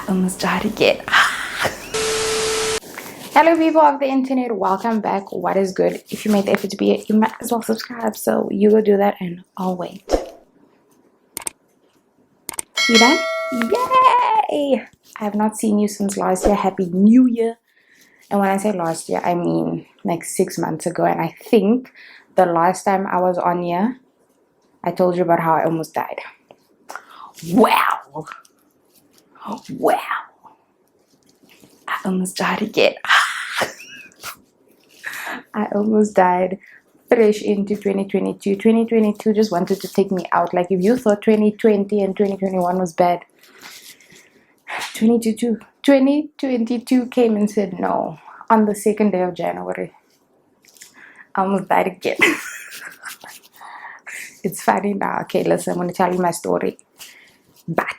almost died again. Hello people of the internet, welcome back. What is good? If you made the effort to be here, you might as well subscribe, so you go do that and I'll wait. You done? Yay! I have not seen you since last year. Happy New Year. And when I say last year, I mean like 6 months ago. And I think the last time I was on here, I told you about how I almost died. Wow! Wow! I almost died again. I almost died fresh into 2022. 2022 just wanted to take me out. Like if you thought 2020 and 2021 was bad, 2022 came and said no. On the 2nd day of January, I almost died again. It's funny now. Okay, listen, I'm going to tell you my story. But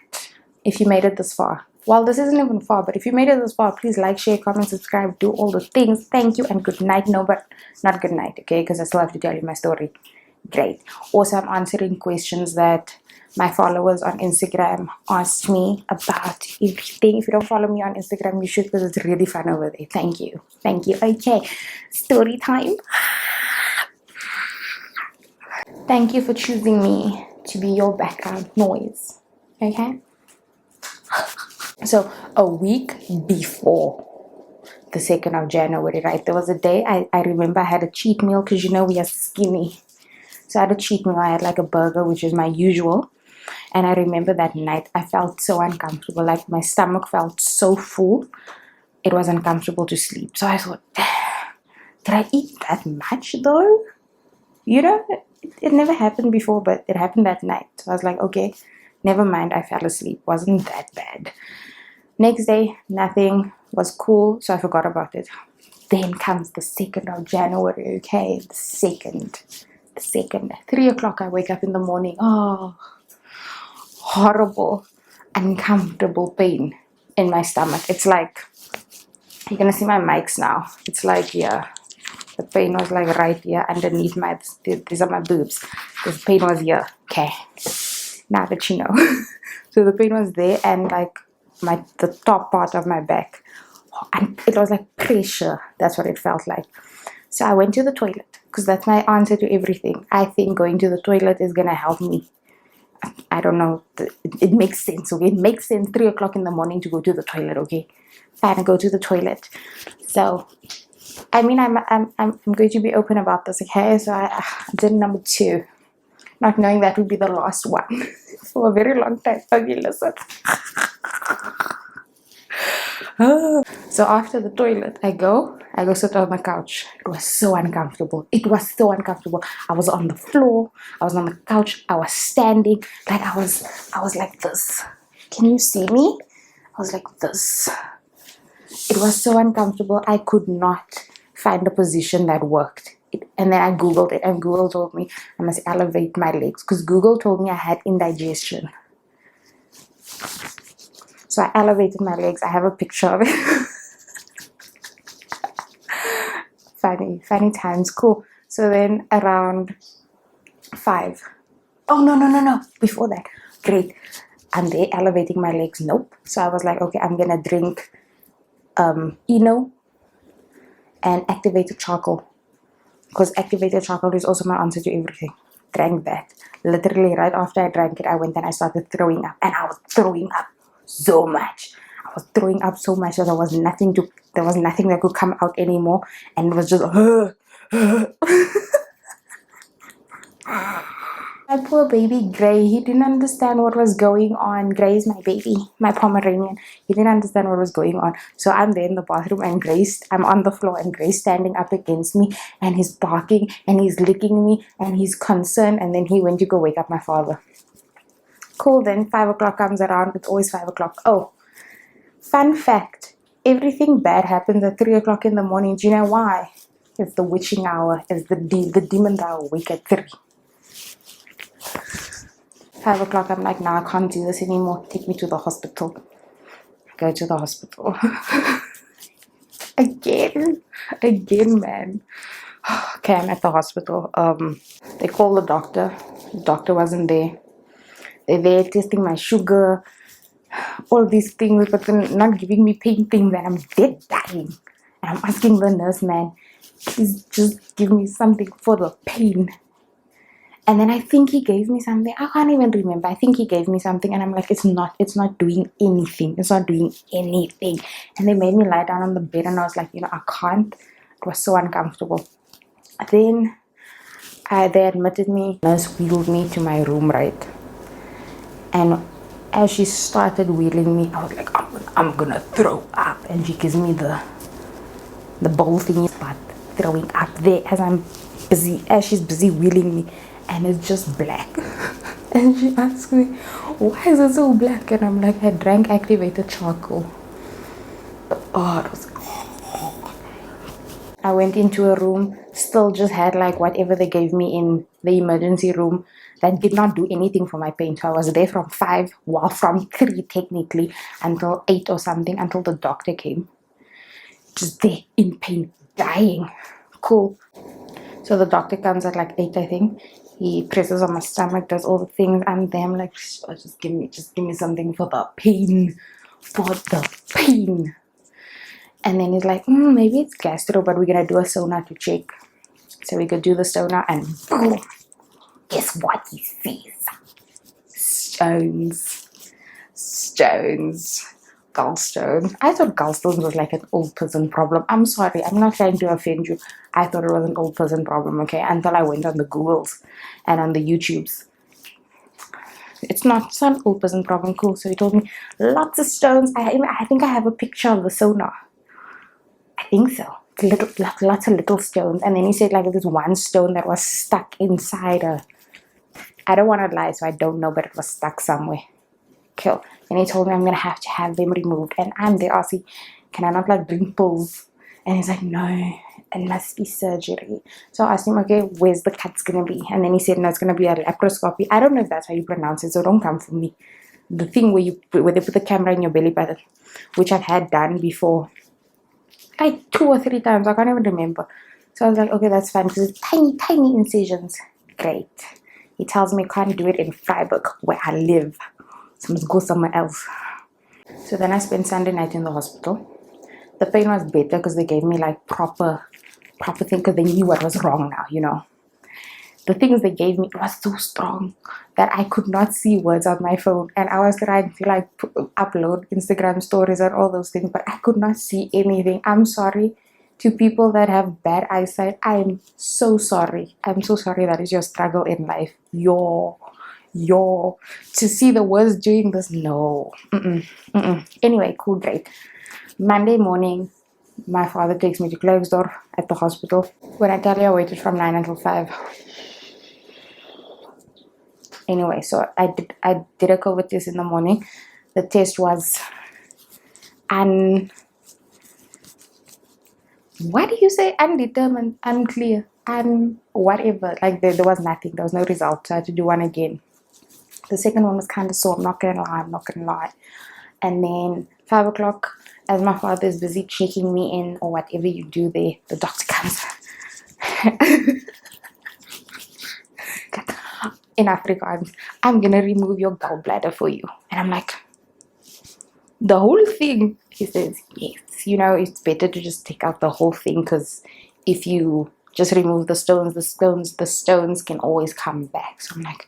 if you made it this far, well, this isn't even far, but if you made it this far, please like, share, comment, subscribe, do all the things. Thank you and good night. No, but not good night, okay? Because I still have to tell you my story. Great. Also, I'm answering questions that my followers on Instagram asked me about everything. If you don't follow me on Instagram, you should, because it's really fun over there. Thank you. Thank you. Okay, story time. Thank you for choosing me to be your background noise. Okay? So a week before the 2nd of January, right, there was a day I remember I had a cheat meal, because you know we are skinny. So I had a cheat meal. I had like a burger, which is my usual. And I remember that night I felt so uncomfortable. Like my stomach felt so full. It was uncomfortable to sleep. So I thought, did I eat that much though? You know, it never happened before, but it happened that night. So I was like, okay, never mind. I fell asleep. Wasn't that bad. Next day, nothing, was cool, so I forgot about it. Then comes the 2nd of January, okay? The 2nd. 3 o'clock, I wake up in the morning. Oh, horrible, uncomfortable pain in my stomach. It's like, you're gonna see my mics now. It's like, yeah, the pain was like right here underneath my, these are my boobs. The pain was here, okay? Now that you know. So the pain was there, and like, the top part of my back, and it was like pressure. That's what it felt like. So I went to the toilet, because that's my answer to everything. I think going to the toilet is gonna help me. I don't know, it makes sense, okay? It makes sense 3 o'clock in the morning to go to the toilet, okay? Fine, I go to the toilet. So I mean, I'm going to be open about this, okay? So I did number 2, not knowing that would be the last one for a very long time. Okay, listen. So after the toilet, I go sit on the couch. It was so uncomfortable. It was so uncomfortable. I was on the floor. I was on the couch. I was standing. Like I was like this. Can you see me? I was like this. It was so uncomfortable. I could not find a position that worked. And then I Googled it, and Google told me I must elevate my legs, because Google told me I had indigestion. So I elevated my legs. I have a picture of it. funny times. Cool. So then around 5. Oh, no. Before that. Great. I'm there elevating my legs. Nope. So I was like, okay, I'm going to drink eno and activated charcoal, because activated charcoal is also my answer to everything. Drank that. Literally right after I drank it, I went and I started throwing up, and I was throwing up so much. I was throwing up so much that there was nothing that could come out anymore, and it was just my poor baby Gray. He didn't understand what was going on. Gray is my baby, my Pomeranian. He didn't understand what was going on. So I'm there in the bathroom, and I'm on the floor, and Gray's standing up against me, and he's barking, and he's licking me, and he's concerned. And then he went to go wake up my father. Cool. Then 5 o'clock comes around. It's always 5 o'clock. Oh, fun fact, everything bad happens at 3 o'clock in the morning. Do you know why? It's the witching hour. It's the demons are awake at 3. 5 o'clock, I'm like, nah, I can't do this anymore. Take me to the hospital. Go to the hospital. Again, man. Okay, I'm at the hospital. They called the doctor. The doctor wasn't there. They're there testing my sugar, all these things, but then not giving me pain things, and I'm dead dying. And I'm asking the nurse, man, please just give me something for the pain. And then I think he gave me something. I can't even remember. I think he gave me something, and I'm like, it's not doing anything. It's not doing anything. And they made me lie down on the bed, and I was like, I can't. It was so uncomfortable. Then they admitted me. Nurse wheeled me to my room, right? And as she started wheeling me, I was like, I'm gonna throw up. And she gives me the bowl thingy, start throwing up there as she's busy wheeling me, and it's just black. And she asked me, why is it so black? And I'm like, I drank activated charcoal. Oh, it was. I went into a room, still just had like whatever they gave me in the emergency room that did not do anything for my pain. So I was there from 5, well, from 3 technically, until 8 or something, until the doctor came. Just there in pain, dying. Cool. So the doctor comes at like 8, I think. He presses on my stomach, does all the things. I'm there, I'm like, just give me something for the pain. For the pain. And then he's like, maybe it's gastro, but we're gonna do a sonar to check. So we could do the sonar, and boom, guess what he sees? Stones, gallstones. I thought gallstones was like an old person problem. I'm sorry, I'm not trying to offend you. I thought it was an old person problem, okay? Until I went on the Googles and on the YouTubes. It's not an old person problem. Cool. So he told me lots of stones. I think I have a picture of the sonar. I think so. Lots of little stones. And then he said like this one stone that was stuck inside I don't want to lie, so I don't know, but it was stuck somewhere. Cool. And he told me I'm going to have them removed. And I'm there asking, can I not like drink pills? And he's like, no, it must be surgery. So I asked him, okay, where's the cuts going to be? And then he said, no, it's going to be a laparoscopy. I don't know if that's how you pronounce it, so don't come for me. The thing where they put the camera in your belly button, which I've had done before. Like 2 or 3 times, I can't even remember. So I was like, okay, that's fine, because it's tiny incisions. Great. He tells me can't do it in Freiburg, where I live. So I must go somewhere else. So then I spent Sunday night in the hospital. The pain was better because they gave me like proper thing, because they knew what was wrong now, The things they gave me was so strong that I could not see words on my phone. And I was trying to like upload Instagram stories and all those things, but I could not see anything. I'm sorry to people that have bad eyesight. I'm so sorry. I'm so sorry that is your struggle in life. To see the words doing this, no. Anyway, cool, great. Monday morning, my father takes me to Klerksdorp at the hospital. When I tell you I waited from 9 until 5. Anyway, so I did a COVID test in the morning. The test was what do you say? Undetermined, unclear, whatever. Like there was nothing. There was no result. So I had to do one again. The second one was kind of sore. I'm not gonna lie. And then 5 o'clock, as my father is busy checking me in or whatever you do there, the doctor comes. In Afrikaans, I'm gonna remove your gallbladder for you. And I'm like, the whole thing? He says, yes. It's better to just take out the whole thing, because if you just remove the stones can always come back. So I'm like,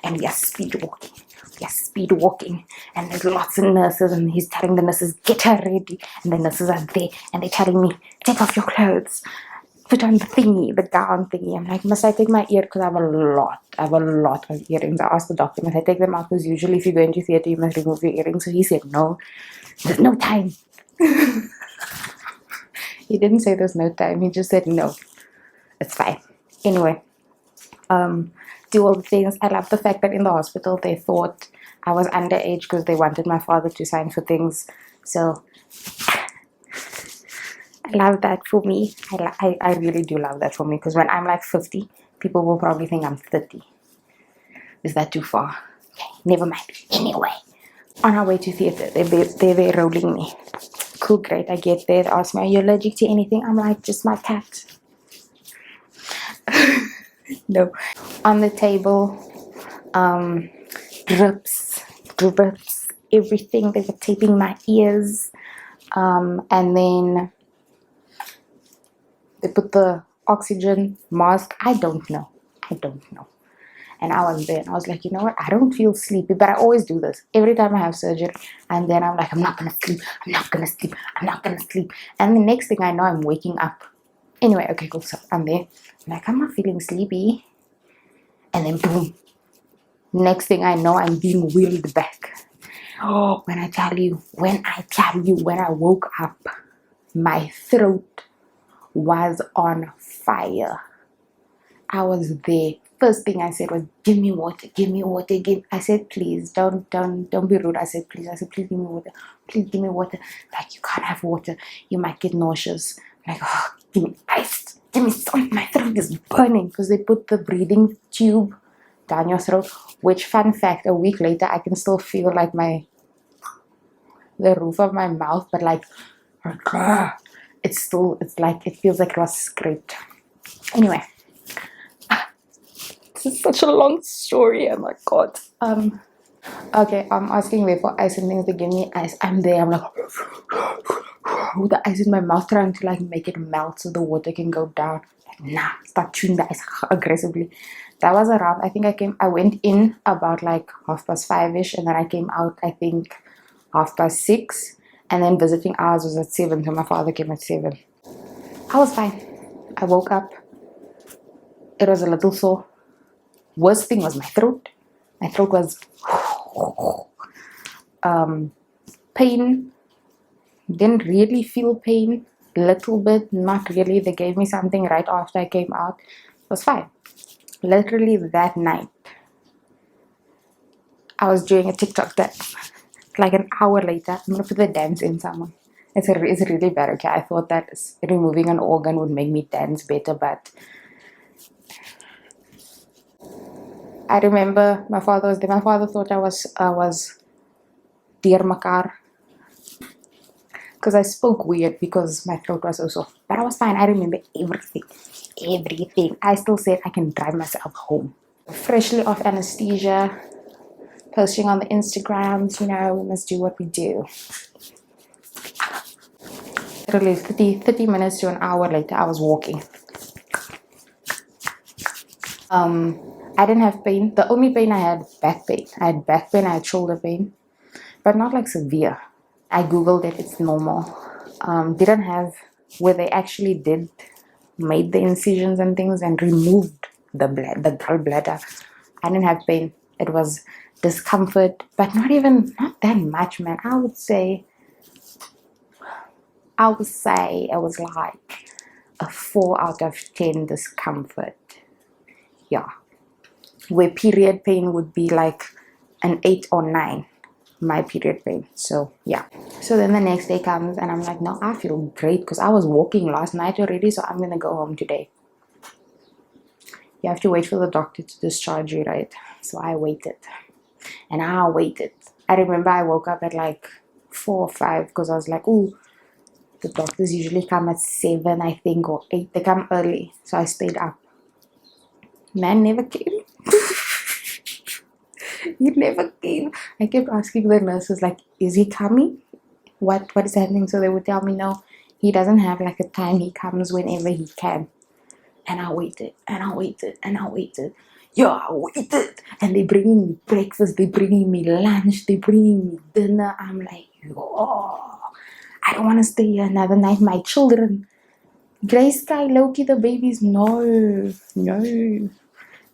and we are speed walking, and there's lots of nurses, and he's telling the nurses, get her ready, and the nurses are there, and they're telling me, take off your clothes, put on the gown thingy. I'm like, must I take my ear? Because I have a lot of earrings. I asked the doctor, must I take them out? Because usually if you go into theater, you must remove your earrings. So he said, no, there's no time. He didn't say there's no time. He just said, no, it's fine. Anyway, do all the things. I love the fact that in the hospital, they thought I was underage because they wanted my father to sign for things. So I love that for me. I really do love that for me, because when I'm like 50, people will probably think I'm 30. Is that too far? Okay, never mind. Anyway, on our way to theater, they're rolling me. Cool, great. I get there. They ask me, are you allergic to anything? I'm like, just my cat. No. On the table, drips everything. They were taping my ears. And then they put the oxygen mask. I don't know. And I was there and I was like, you know what? I don't feel sleepy, but I always do this every time I have surgery. And then I'm like, I'm not gonna sleep. And the next thing I know, I'm waking up. Anyway, okay, cool. So I'm there. I'm like, I'm not feeling sleepy. And then boom. Next thing I know, I'm being wheeled back. Oh, when I tell you, when I woke up, my throat was on fire. I was there. First thing I said was, give me water. I said, please, don't be rude. I said, please give me water. Please give me water. Like, you can't have water. You might get nauseous. Like, oh, give me ice. Give me something. My throat is burning because they put the breathing tube down your throat. Which, fun fact, a week later, I can still feel like the roof of my mouth, but like, it's like, it feels like it was scraped. Anyway. This is such a long story. Oh my god. Okay, I'm asking there for ice and things. They give me ice. I'm there. I'm like with the ice in my mouth, trying to like make it melt so the water can go down. Like, nah, start chewing the ice aggressively. That was around. I think I went in about like 5:30ish, and then I came out, I think 6:30, and then visiting hours was at 7. So my father came at 7. I was fine. I woke up. It was a little sore. Worst thing was my throat. My throat was pain. Didn't really feel pain. Little bit, not really. They gave me something right after I came out. It was fine. Literally that night, I was doing a TikTok dance. Like an hour later, I'm gonna put the dance in someone. It's really bad. Okay, I thought that removing an organ would make me dance better, but I remember my father was there. My father thought I was 𝔻𝕚𝕤𝕠𝕕𝕖𝕤 because I spoke weird because my throat was so soft. But I was fine. I remember everything. I still said I can drive myself home. Freshly off anesthesia, posting on the Instagrams. You know, we must do what we do. Literally 30 minutes to an hour later, I was walking. I didn't have pain. The only pain I had, back pain. I had back pain, I had shoulder pain, but not like severe. I googled it, it's normal. Didn't have where they actually made the incisions and things and removed the gallbladder. I didn't have pain. It was discomfort, but not that much, man. I would say it was like a 4 out of 10 discomfort. Yeah. Where period pain would be like an 8 or 9, my period pain. So yeah. So then the next day comes and I'm like, no, I feel great because I was walking last night already, so I'm gonna go home today. You have to wait for the doctor to discharge you, right? So I waited and I waited. I remember I woke up at like 4 or 5 because I was like, ooh, the doctors usually come at 7, I think, or 8. They come early, so I stayed up. Man never came. He never came. I kept asking the nurses, like, is he coming? What is happening? So they would tell me, no, he doesn't have like a time. He comes whenever he can. And I waited, and I waited, and I waited. Yeah, I waited. And they bringing me breakfast, they bringing me lunch, they bringing me dinner. I'm like, yo, I don't want to stay here another night. My children, Grace, Sky, Loki, the babies, no.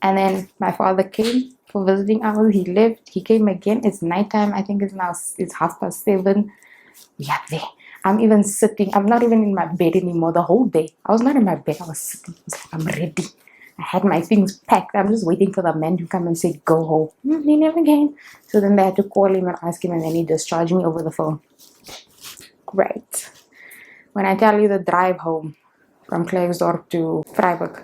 And then my father came for visiting hours. He left. He came again. It's nighttime. I think it's 7:30. We are there. I'm even sitting. I'm not even in my bed anymore the whole day. I was not in my bed. I was sitting. I was like, I'm ready. I had my things packed. I'm just waiting for the man to come and say, go home. He never came. So then they had to call him and ask him, and then he discharged me over the phone. Great. When I tell you the drive home from Klerksdorp to Vryburg,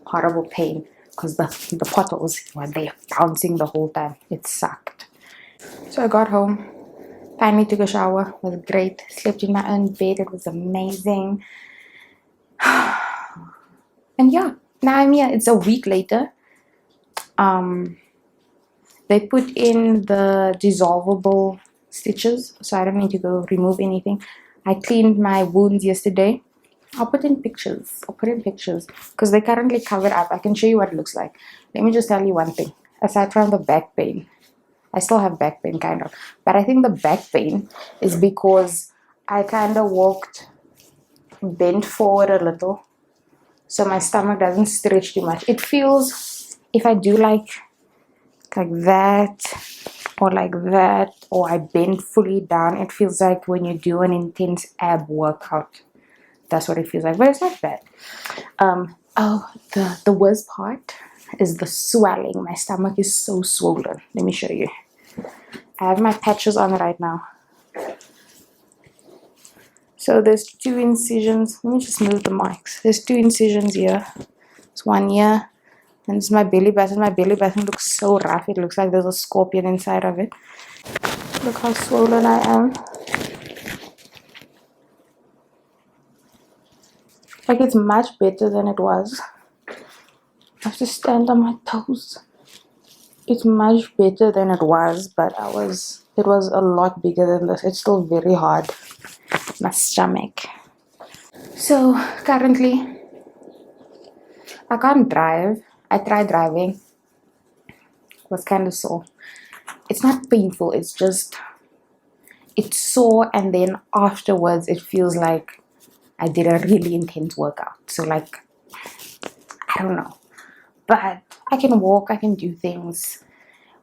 horrible pain, because the potholes were there bouncing the whole time. It sucked. So I got home, finally took a shower. It was great. Slept in my own bed. It was amazing. And yeah, now I'm here. It's a week later. They put in the dissolvable stitches, so I don't need to go remove anything. I cleaned my wounds yesterday. I'll put in pictures. Because they're currently covered up. I can show you what it looks like. Let me just tell you one thing. Aside from the back pain, I still have back pain kind of, but I think the back pain is because I kind of walked bent forward a little, so my stomach doesn't stretch too much. It feels, if I do like that or like that, or I bend fully down, it feels like when you do an intense ab workout. That's what it feels like, but it's not bad. Oh, the worst part is the swelling. My stomach is so swollen. Let me show you. I have my patches on right now. So there's 2 incisions. Let me just move the mics. There's 2 incisions here. It's one here. And it's my belly button. My belly button looks so rough. It looks like there's a scorpion inside of it. Look how swollen I am. Like, it's much better than it was. I have to stand on my toes. It's much better than it was, but it was a lot bigger than this. It's still very hard. My stomach. So currently I can't drive. I tried driving. It was kind of sore. It's not painful, it's just, it's sore, and then afterwards it feels like I did a really intense workout. So like, I don't know, but I can walk, I can do things.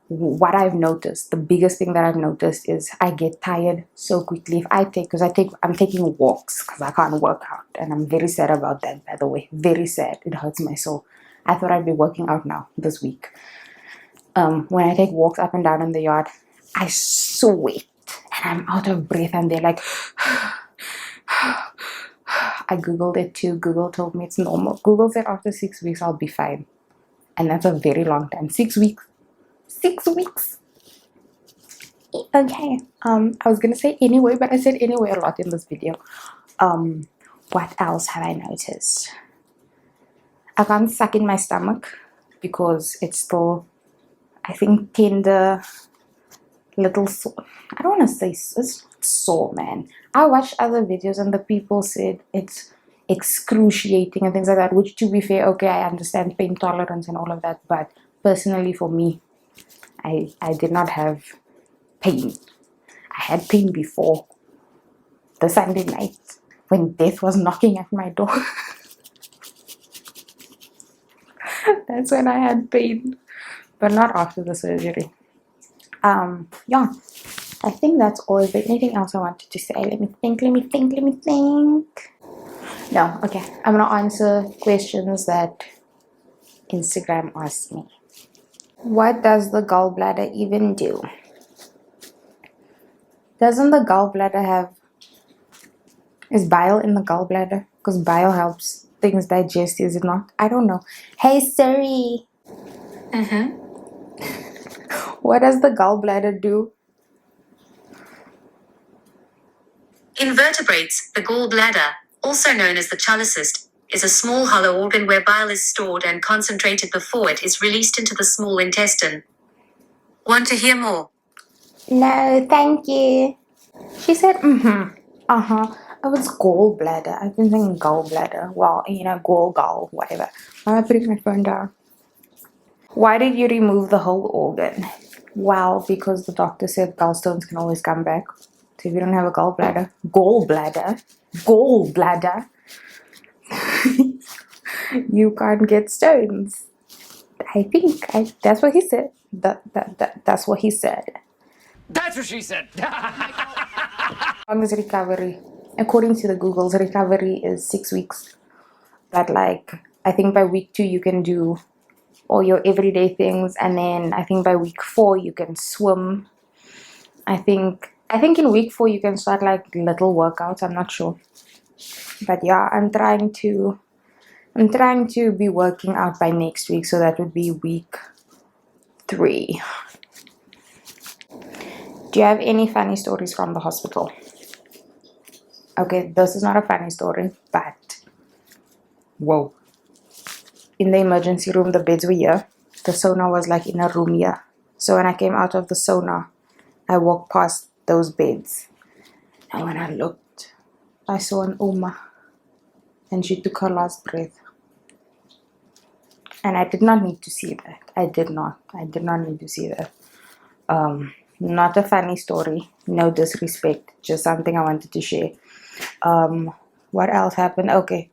What I've noticed, the biggest thing that I've noticed is I get tired so quickly. If I take, I'm taking walks because I can't work out, and I'm very sad about that, by the way. Very sad. It hurts my soul. I thought I'd be working out now this week. When I take walks up and down in the yard, I sweat and I'm out of breath, and they're like I googled it too. Google told me it's normal. Google said after 6 weeks I'll be fine, and that's a very long time. 6 weeks. 6 weeks. Okay. I was gonna say anyway, but I said anyway a lot in this video. What else have I noticed? I can't suck in my stomach because it's still, I think, tender, little sore. I don't want to say it's sore, man. I watched other videos and the people said it's excruciating and things like that, which, to be fair, okay, I understand pain tolerance and all of that, but personally for me, I did not have pain. I had pain before the Sunday night when death was knocking at my door. That's when I had pain, but not after the surgery. Yeah, I think that's all. Is there anything else I wanted to say? Let me think. No, okay. I'm gonna answer questions that Instagram asked me. What does the gallbladder even do? Doesn't the gallbladder have... Is bile in the gallbladder? Because bile helps things digest, is it not? I don't know. Hey Siri! What does the gallbladder do? In vertebrates, the gallbladder, also known as the cholecyst, is a small hollow organ where bile is stored and concentrated before it is released into the small intestine. Want to hear more? No, thank you. She said, Oh, it's gallbladder. I've been saying gallbladder. Well, gall, whatever. Why am I putting my phone down? Why did you remove the whole organ? Well, because the doctor said gallstones can always come back. So if you don't have a gallbladder, you can't get stones. I think that's what he said. That's what he said. That's what she said. Long is recovery? According to the Google's, recovery is 6 weeks. But like, I think by week 2 you can do all your everyday things, and then I think by week 4 you can swim. I think in week 4 you can start like little workouts. I'm not sure, but yeah, I'm trying to be working out by next week, so that would be week 3. Do you have any funny stories from the hospital? Okay, this is not a funny story, but whoa. In the emergency room, the beds were here. The sauna was like in a room here. So when I came out of the sauna, I walked past those beds. And when I looked, I saw an Oma. And she took her last breath. And I did not need to see that. I did not need to see that. Not a funny story. No disrespect. Just something I wanted to share. What else happened? Okay.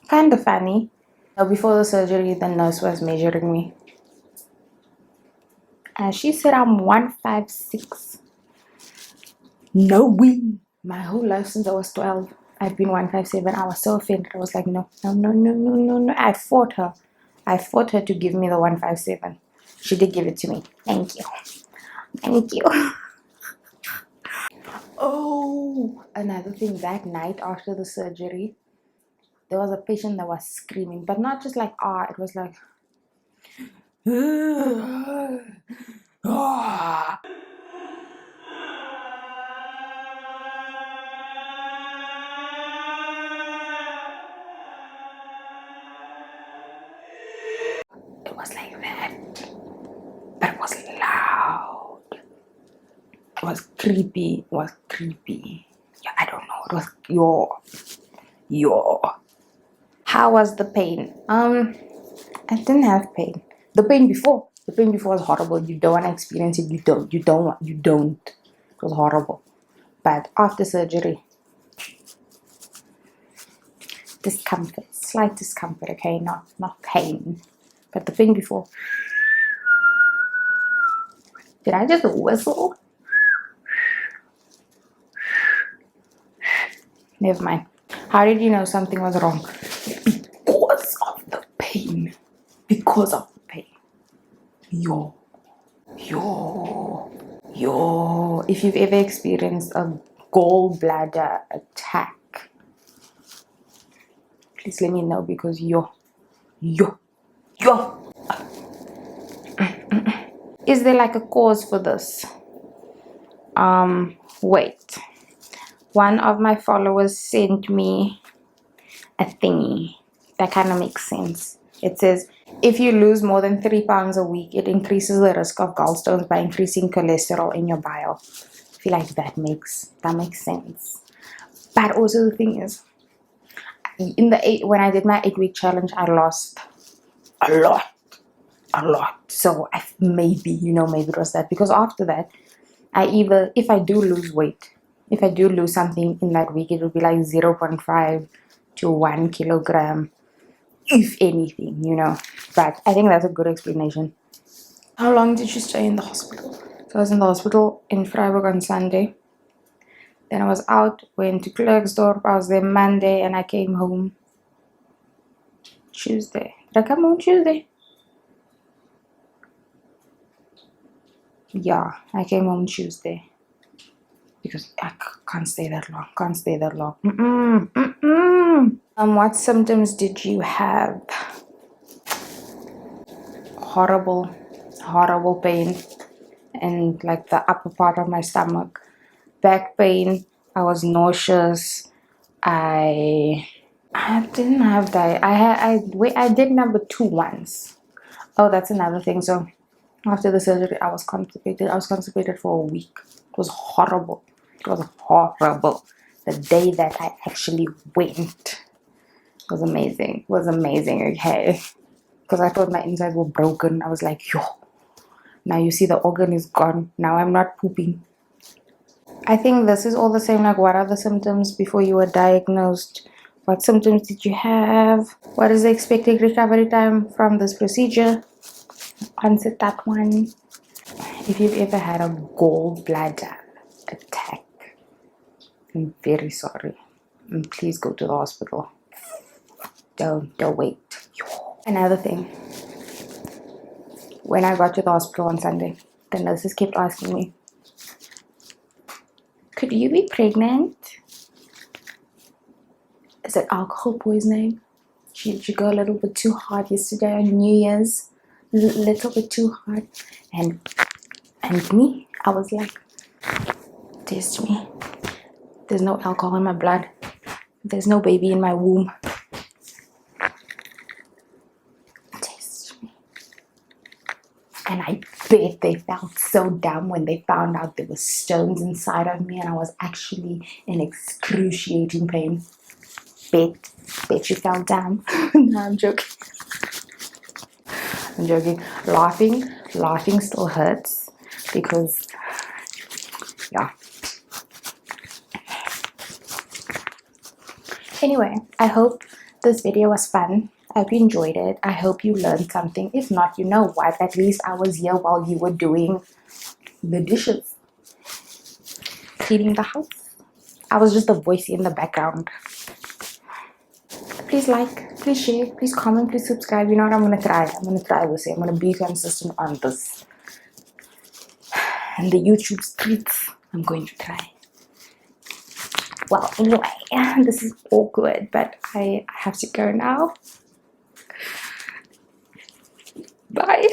Kind of funny. Before the surgery, the nurse was measuring me. And she said I'm 156. Knowing my whole life since I was 12, I've been 157. I was so offended. I was like, no. I fought her. I fought her to give me the 157. She did give it to me. Thank you. Thank you. Oh, another thing, that night after the surgery, there was a patient that was screaming, but not just like, it was like, it was like that, but it was loud. It was creepy. Yeah, I don't know. It was yo. How was the pain? I didn't have pain. The pain before was horrible. You don't want to experience it. You don't. It was horrible. But after surgery, discomfort, slight discomfort. Okay, not pain. But the pain before. Did I just whistle? Never mind. How did you know something was wrong? Because of the pain. Yo. If you've ever experienced a gallbladder attack, please let me know, because yo. Is there like a cause for this? Wait. One of my followers sent me a thingy that kind of makes sense. It says, if you lose more than 3 pounds a week, it increases the risk of gallstones by increasing cholesterol in your bile. I feel like that makes sense. But also the thing is, when I did my 8-week challenge, I lost a lot. So maybe it was that, because after that, if I do lose weight, if I do lose something in that week, it will be like 0.5 to 1 kilogram, if anything, But I think that's a good explanation. How long did you stay in the hospital? So I was in the hospital in Freiburg on Sunday. Then I was out, went to Klerksdorp. I was there Monday, and I came home Tuesday. Did I come home Tuesday? Yeah, I came home Tuesday. Because I can't stay that long. What symptoms did you have? Horrible pain in like the upper part of my stomach. Back pain. I was nauseous. I didn't have that. I did number 2 once. Oh, that's another thing. So after the surgery, I was constipated. I was constipated for a week. It was horrible. The day that I actually went was amazing. Okay, because I thought my insides were broken. I was like, yo, now you see the organ is gone. Now I'm not pooping. I think this is all the same. Like, what are the symptoms before you were diagnosed? What symptoms did you have? What is the expected recovery time from this procedure? Answer that one. If you've ever had a gallbladder attack, I'm very sorry. And please go to the hospital. Don't wait. Another thing. When I got to the hospital on Sunday, the nurses kept asking me, could you be pregnant? Is it alcohol poisoning? Did you go a little bit too hard yesterday on New Year's? Little bit too hard. And me, I was like, test me. There's no alcohol in my blood. There's no baby in my womb. Test me. And I bet they felt so dumb when they found out there were stones inside of me and I was actually in excruciating pain. Bet you felt dumb. No, I'm joking. I'm joking. Laughing still hurts because, yeah. Anyway, I hope this video was fun. I hope you enjoyed it. I hope you learned something. If not, you know what? At least I was here while you were doing the dishes, cleaning the house. I was just a voice in the background. Please like, please share, please comment, please subscribe. You know what I'm gonna try? I'm gonna try this. I'm gonna be consistent on this. And the YouTube streets, I'm going to try. Well, anyway, this is awkward, but I have to go now. Bye.